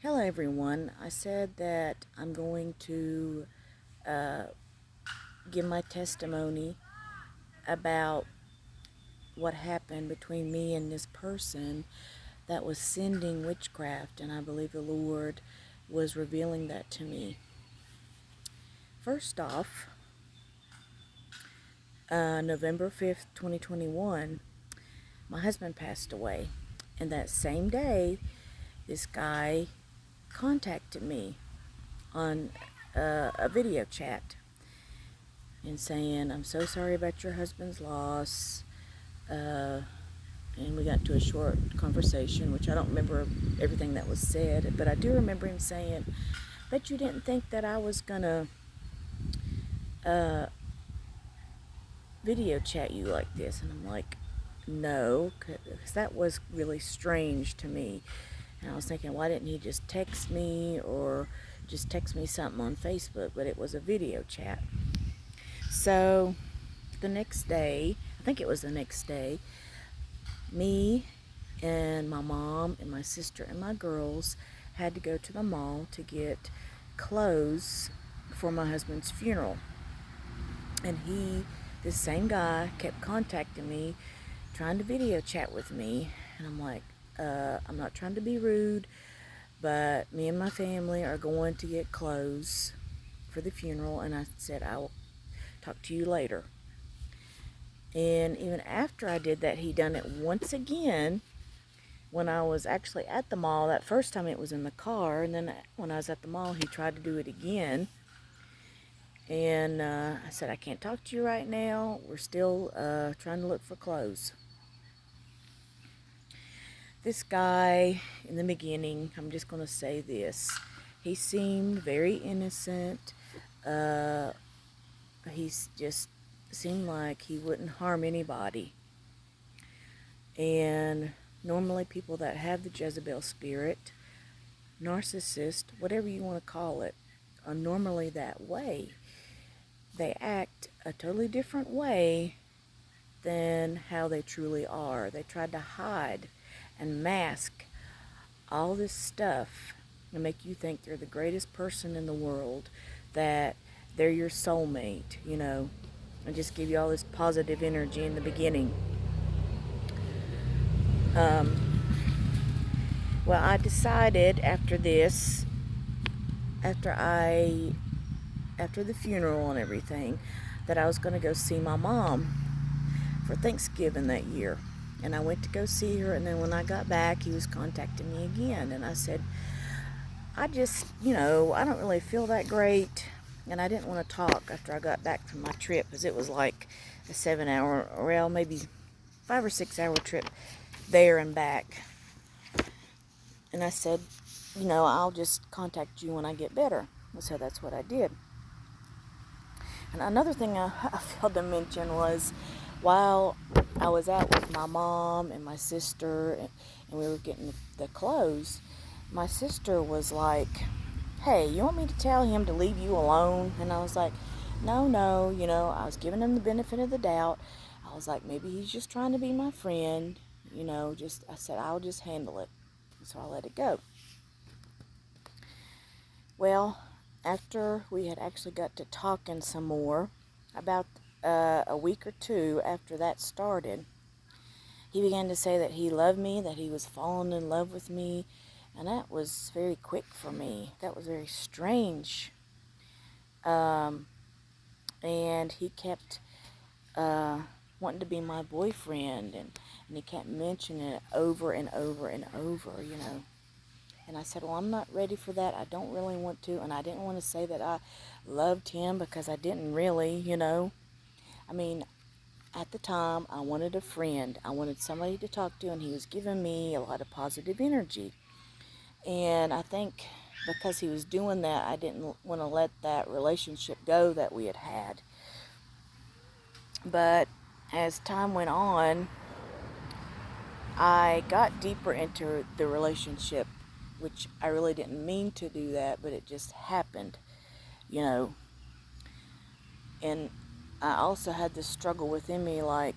Hello everyone. I said that I'm going to uh, give my testimony about what happened between me and this person that was sending witchcraft, and I believe the Lord was revealing that to me. First off, November 5th, 2021, my husband passed away, and that same day, this guy contacted me on a video chat and saying, "I'm so sorry about your husband's loss." Uh, and we got into a short conversation, which I don't remember everything that was said, but I do remember him saying, "Bet you didn't think that I was gonna uh, video chat you like this." And I'm like, "No," because that was really strange to me. And I was thinking, why didn't he just text me or just text me something on Facebook? But it was a video chat. So the next day, I think it was the next day, me and my mom and my sister and my girls had to go to the mall to get clothes for my husband's funeral. And this same guy, kept contacting me, trying to video chat with me. And I'm like, I'm not trying to be rude, but me and my family are going to get clothes for the funeral. And I said, I will talk to you later. And even after I did that, he done it once again when I was actually at the mall. That first time it was in the car, and then when I was at the mall, he tried to do it again. And I said, I can't talk to you right now. We're still trying to look for clothes. This guy, in the beginning, I'm just going to say this. He seemed very innocent. Uh, he's just seemed like he wouldn't harm anybody. And normally people that have the Jezebel spirit, narcissist, whatever you want to call it, are normally that way. They act a totally different way than how they truly are. They try to hide and mask all this stuff and make you think they're the greatest person in the world, that they're your soulmate, and just give you all this positive energy in the beginning. Well, I decided after this, after I after the funeral and everything, that I was going to go see my mom for Thanksgiving that year. And I went to go see her, and then when I got back, he was contacting me again. And I said, I just, I don't really feel that great. And I didn't want to talk after I got back from my trip, because it was like a 7 hour, well, maybe 5 or 6 hour trip there and back. And I said, I'll just contact you when I get better. And so that's what I did. And another thing I failed to mention was, while I was out with my mom and my sister, and we were getting the clothes, my sister was like, "Hey, you want me to tell him to leave you alone?" And I was like, no, I was giving him the benefit of the doubt. I was like, maybe he's just trying to be my friend, I said, I'll just handle it. So I let it go. Well, after we had actually got to talking some more, about a week or two after that started, he began to say that he loved me, that he was falling in love with me, and that was very quick for me. That was very strange. Um, and he kept wanting to be my boyfriend, and he kept mentioning it over and over and over. And I said, well, I'm not ready for that. I don't really want to. And I didn't want to say that I loved him, because I didn't really. I mean, at the time, I wanted a friend. I wanted somebody to talk to, and he was giving me a lot of positive energy. And I think because he was doing that, I didn't want to let that relationship go that we had had. But as time went on, I got deeper into the relationship, which I really didn't mean to do that, but it just happened, you know. And I also had this struggle within me, like,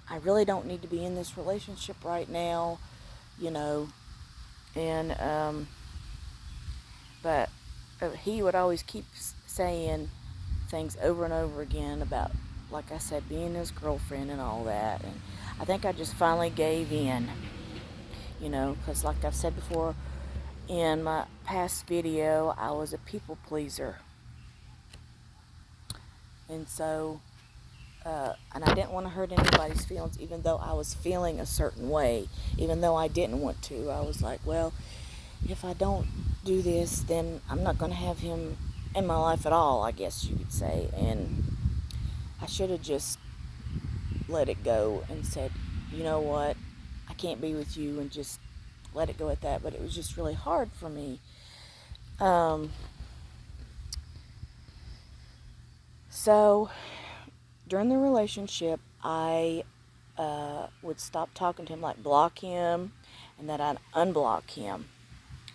I really don't need to be in this relationship right now, you know. And But he would always keep saying things over and over again about, like I said, being his girlfriend and all that. And I think I just finally gave in, because like I've said before in my past video, I was a people pleaser. And so, and I didn't want to hurt anybody's feelings, even though I was feeling a certain way, even though I didn't want to. I was like, well, if I don't do this, then I'm not going to have him in my life at all, I guess you could say. And I should have just let it go and said, you know what, I can't be with you, and just let it go at that. But it was just really hard for me. So during the relationship, I would stop talking to him, like block him, and then I'd unblock him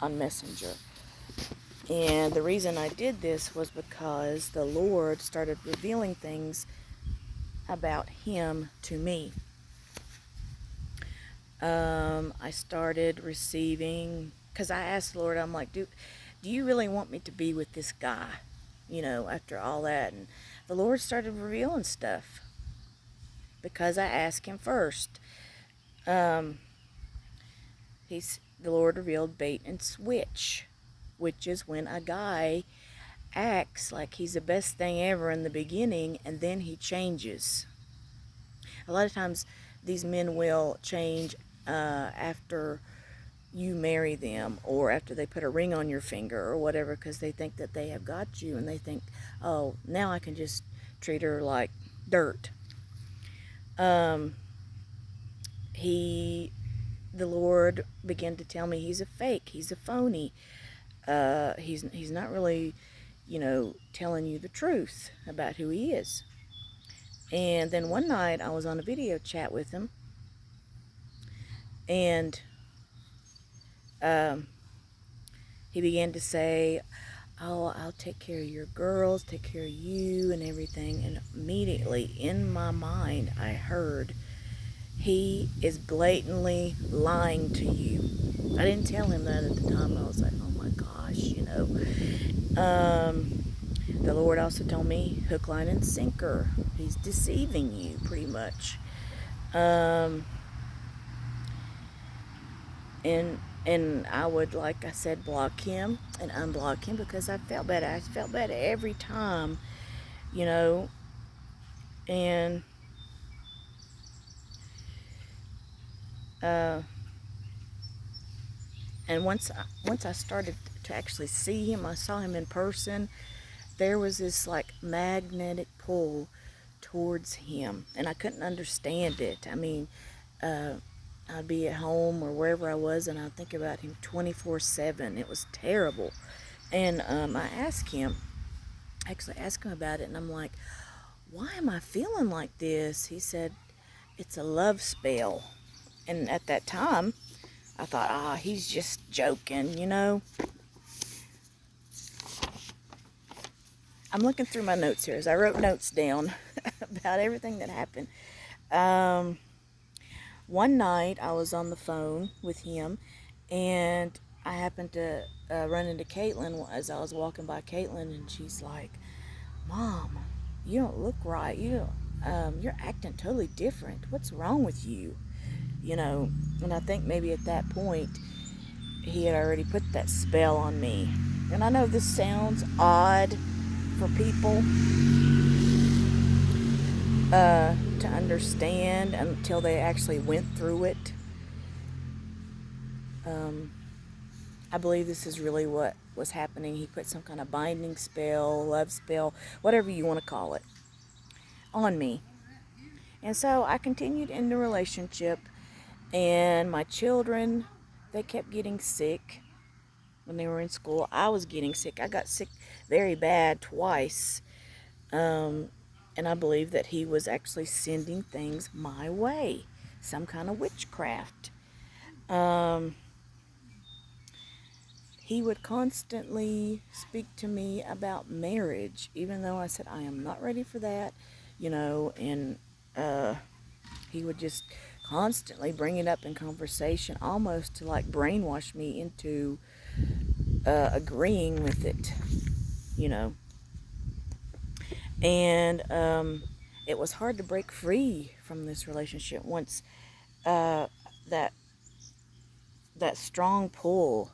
on Messenger. And the reason I did this was because the Lord started revealing things about him to me. I started receiving, because I asked the Lord, I'm like, do you really want me to be with this guy? After all that. And the Lord started revealing stuff because I asked him first. The Lord revealed bait and switch, which is when a guy acts like he's the best thing ever in the beginning, and then he changes. A lot of times these men will change after you marry them, or after they put a ring on your finger or whatever, because they think that they have got you, and they think, oh, now I can just treat her like dirt. The Lord began to tell me he's a fake, he's a phony. He's not really, telling you the truth about who he is. And then one night I was on a video chat with him, and he began to say, oh, I'll take care of your girls, take care of you and everything. And immediately in my mind I heard, he is blatantly lying to you. I didn't tell him that at the time. I was like, oh my gosh, The Lord also told me, hook, line, and sinker. He's deceiving you, pretty much. And I would, like I said, block him and unblock him because I felt bad. I felt bad every time, and and once I started to actually see him, I saw him in person. There was this like magnetic pull towards him, and I couldn't understand it. I mean, I'd be at home or wherever I was, and I'd think about him 24/7. It was terrible. And I asked him about it, and I'm like, why am I feeling like this? He said, it's a love spell. And at that time, I thought, he's just joking, I'm looking through my notes here as I wrote notes down about everything that happened. One night I was on the phone with him, and I happened to run into Caitlin as I was walking by Caitlin, and she's like, Mom, you don't look right. You're acting totally different. What's wrong with you? And I think maybe at that point he had already put that spell on me. And I know this sounds odd for people to understand until they actually went through it. I believe this is really what was happening. He put some kind of binding spell, love spell, whatever you want to call it, on me. And so I continued in the relationship, and my children, they kept getting sick when they were in school. I was getting sick. I got sick very bad twice. And I believe that he was actually sending things my way, some kind of witchcraft. He would constantly speak to me about marriage, even though I said, I am not ready for that, and he would just constantly bring it up in conversation, almost to like brainwash me into agreeing with it, you know. And it was hard to break free from this relationship once uh, that that strong pull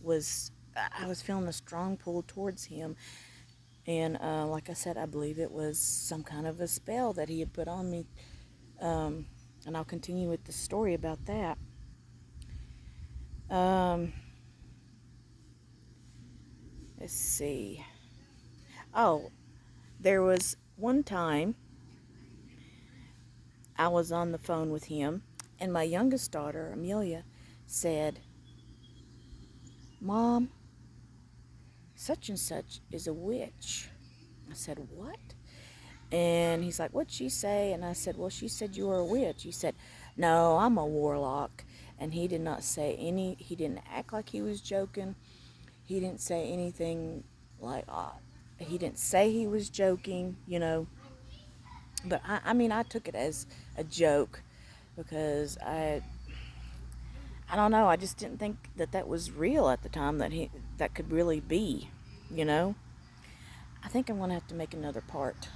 was. I was feeling a strong pull towards him, and like I said, I believe it was some kind of a spell that he had put on me. And I'll continue with the story about that. Um, let's see. Oh, there was one time I was on the phone with him, and my youngest daughter, Amelia, said, "Mom, such and such is a witch." I said, "What?" And he's like, "What'd she say?" And I said, "Well, she said you were a witch." He said, "No, I'm a warlock." And he did not say he didn't act like he was joking. He didn't say anything like, he didn't say he was joking, you know. But I mean, I took it as a joke because I don't know, I just didn't think that that was real at the time, that could really be, you know. I think I'm going to have to make another part